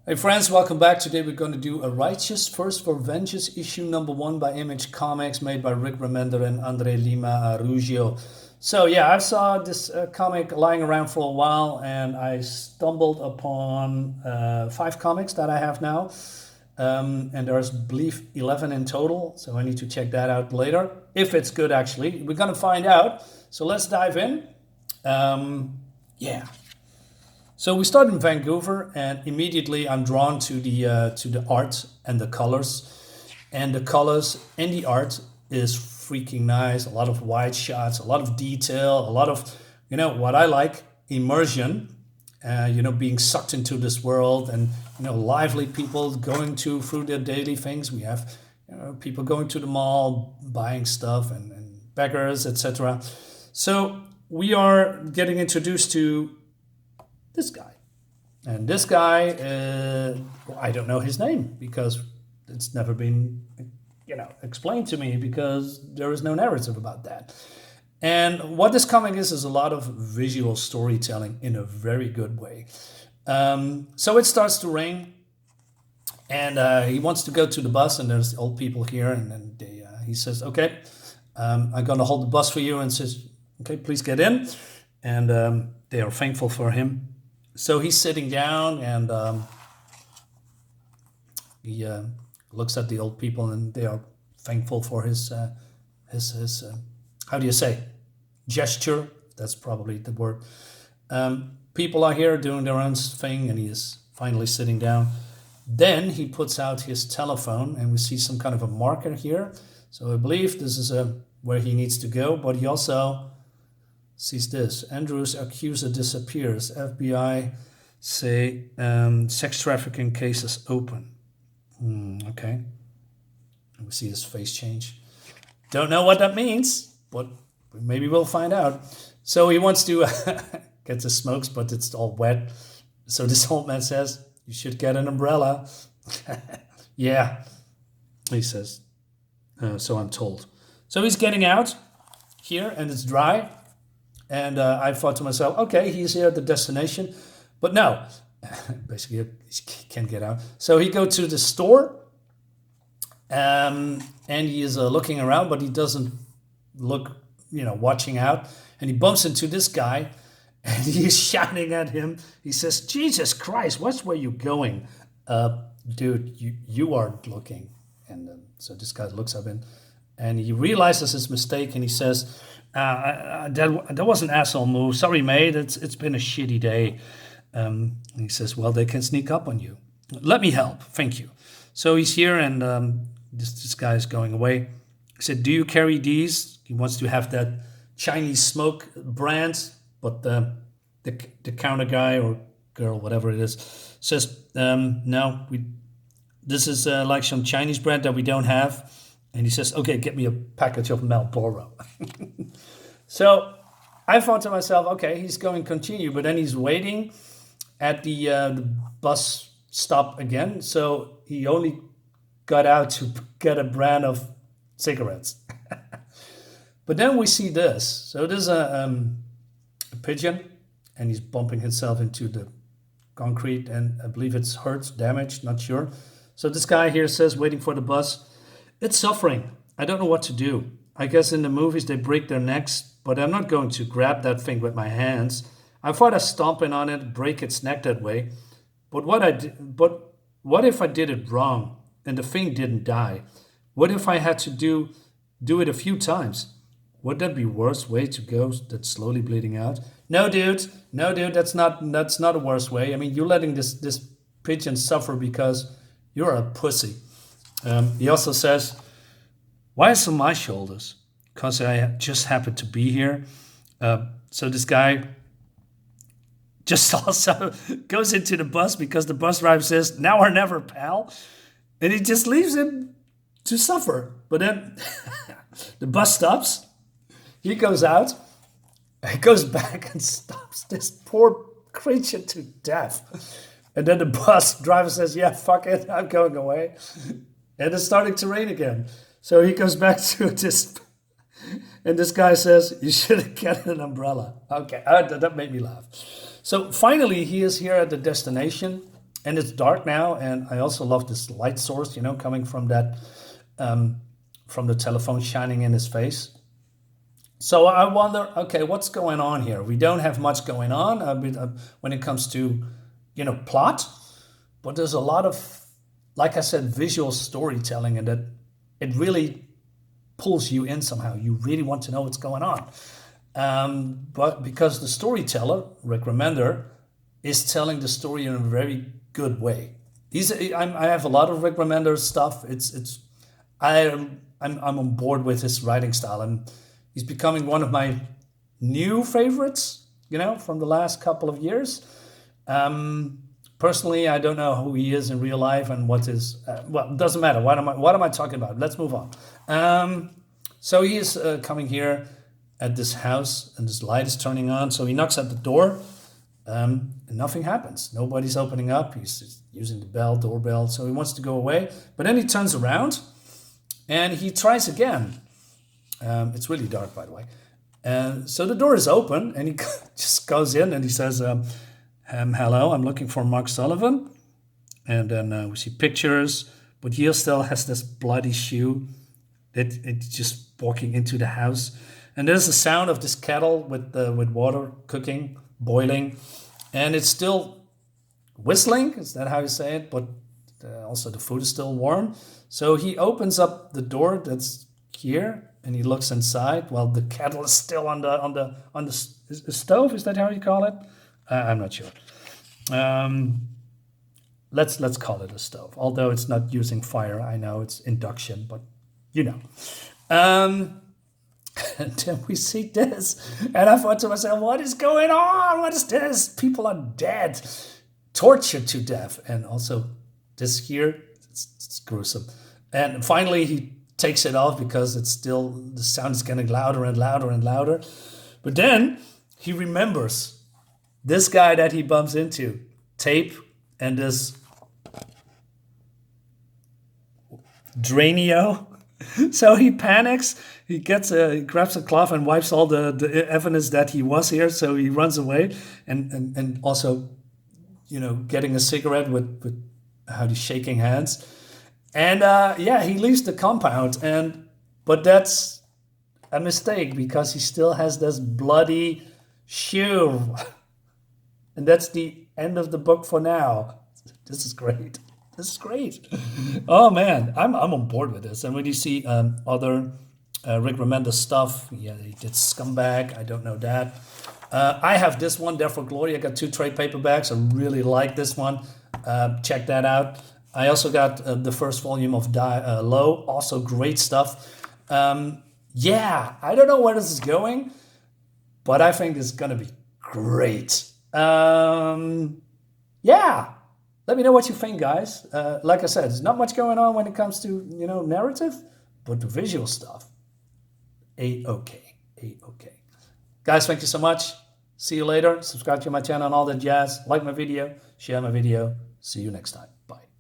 Hey friends, welcome back. Today we're going to do A Righteous First for Vengeance, issue number 1 by Image Comics, made by Rick Remender and Andre Lima Arugio. So yeah, I saw this comic lying around for a while, and I stumbled upon 5 comics that I have now. And there's, I believe, 11 in total, so I need to check that out later. If it's good, actually. We're going to find out. So let's dive in. Yeah. So we start in Vancouver, and immediately I'm drawn to the art and the colors. And the colors and the art is freaking nice. A lot of wide shots, a lot of detail, a lot of, what I like, immersion. Being sucked into this world, and lively people going through their daily things. We have people going to the mall, buying stuff, and beggars, etc. So we are getting introduced to this guy. And this guy, I don't know his name because it's never been, explained to me, because there is no narrative about that. And what this comic is a lot of visual storytelling in a very good way. So it starts to rain, and he wants to go to the bus, and there's old people here, and then he says, "Okay, I'm going to hold the bus for you," and says, "Okay, please get in." And they are thankful for him. So he's sitting down, and he looks at the old people, and they are thankful for his how do you say, gesture? That's probably the word. People are here doing their own thing, and he is finally sitting down. Then he puts out his telephone, and we see some kind of a marker here. So I believe this is where he needs to go, but he also sees this. Andrew's accuser disappears. FBI say sex trafficking cases open. Okay. And we see his face change. Don't know what that means, but maybe we'll find out. So he wants to get the smokes, but it's all wet. So this old man says, "You should get an umbrella." Yeah, he says. So I'm told. So he's getting out here, and it's dry. And I thought to myself, okay, he's here at the destination. But no, basically he can't get out. So he goes to the store, and he is looking around, but he doesn't look, watching out. And he bumps into this guy, and he's shouting at him. He says, "Jesus Christ, what's where you going? Dude, you aren't looking." And so this guy looks up, and he realizes his mistake, and he says, that was an asshole move. Sorry, mate. It's been a shitty day. And he says, "Well, they can sneak up on you. Let me help. Thank you." So he's here, and this guy is going away. He said, "Do you carry these?" He wants to have that Chinese smoke brand, but the counter guy or girl, whatever it is, says, "No, this is like some Chinese brand that we don't have." And he says, "Okay, get me a package of Marlboro." So I thought to myself, okay, he's going to continue, but then he's waiting at the bus stop again. So he only got out to get a brand of cigarettes. But then we see this. So there's a pigeon, and he's bumping himself into the concrete, and I believe it's hurt, damaged, not sure. So this guy here says, waiting for the bus, "It's suffering. I don't know what to do. I guess in the movies they break their necks, but I'm not going to grab that thing with my hands. I thought of stomping on it, break its neck that way. But what if I did it wrong and the thing didn't die? What if I had to do it a few times? Would that be worse way to go than slowly bleeding out?" No, dude, that's not a worse way. I mean, you're letting this pigeon suffer because you're a pussy. He also says, "Why is it on my shoulders? Because I just happened to be here." So this guy just also goes into the bus because the bus driver says, "Now or never, pal." And he just leaves him to suffer. But then the bus stops. He goes out. He goes back and stops this poor creature to death. And then the bus driver says, "Yeah, fuck it, I'm going away." And it's starting to rain again. So he goes back to this, and this guy says, "You should get an umbrella." Okay, that made me laugh. So finally, he is here at the destination, and it's dark now. And I also love this light source, coming from that, from the telephone shining in his face. So I wonder, okay, what's going on here? We don't have much going on when it comes to, plot, but there's a lot of, like I said, visual storytelling, and that it really pulls you in somehow. You really want to know what's going on. But because the storyteller, Rick Remender, is telling the story in a very good way. I have a lot of Rick Remender stuff. I'm on board with his writing style, and he's becoming one of my new favorites, from the last couple of years. Personally, I don't know who he is in real life and what is. Well, it doesn't matter. What am I talking about? Let's move on. So he is coming here at this house, and this light is turning on. So he knocks at the door, and nothing happens. Nobody's opening up. He's using the doorbell. So he wants to go away, but then he turns around, and he tries again. It's really dark, by the way. And so the door is open, and he just goes in, and he says, hello, I'm looking for Mark Sullivan. And then we see pictures, but he still has this bloody shoe that it's just walking into the house. And there's the sound of this kettle with water cooking, boiling, and it's still whistling. Is that how you say it? But also the food is still warm. So he opens up the door that's here, and he looks inside. Well, the kettle is still on the stove. Is that how you call it? I'm not sure. Let's call it a stove, although it's not using fire. I know it's induction, but and then we see this, and I thought to myself, what is going on? What is this? People are dead, tortured to death. And also this here, it's gruesome. And finally he takes it off because the sound is getting louder and louder and louder. But then he remembers this guy that he bumps into, tape, and this Dranio. So he panics. He grabs a cloth and wipes all the evidence that he was here. So he runs away, and also, getting a cigarette with how he's shaking hands, and he leaves the compound. But that's a mistake because he still has this bloody shoe, and that's the end of the book for now. This is great. Oh man, I'm on board with this. And when you see other Rick Remender stuff, he did Scumbag. I don't know that. I have this one, Therefore Glory. I got 2 trade paperbacks. I really like this one. Check that out. I also got the first volume of Low. Also great stuff. I don't know where this is going, but I think it's gonna be great. Let me know what you think, guys. Like I said, there's not much going on when it comes to, narrative, but the visual stuff, A-okay. Guys, thank you so much. See you later. Subscribe to my channel and all that jazz. Like my video, share my video. See you next time. Bye.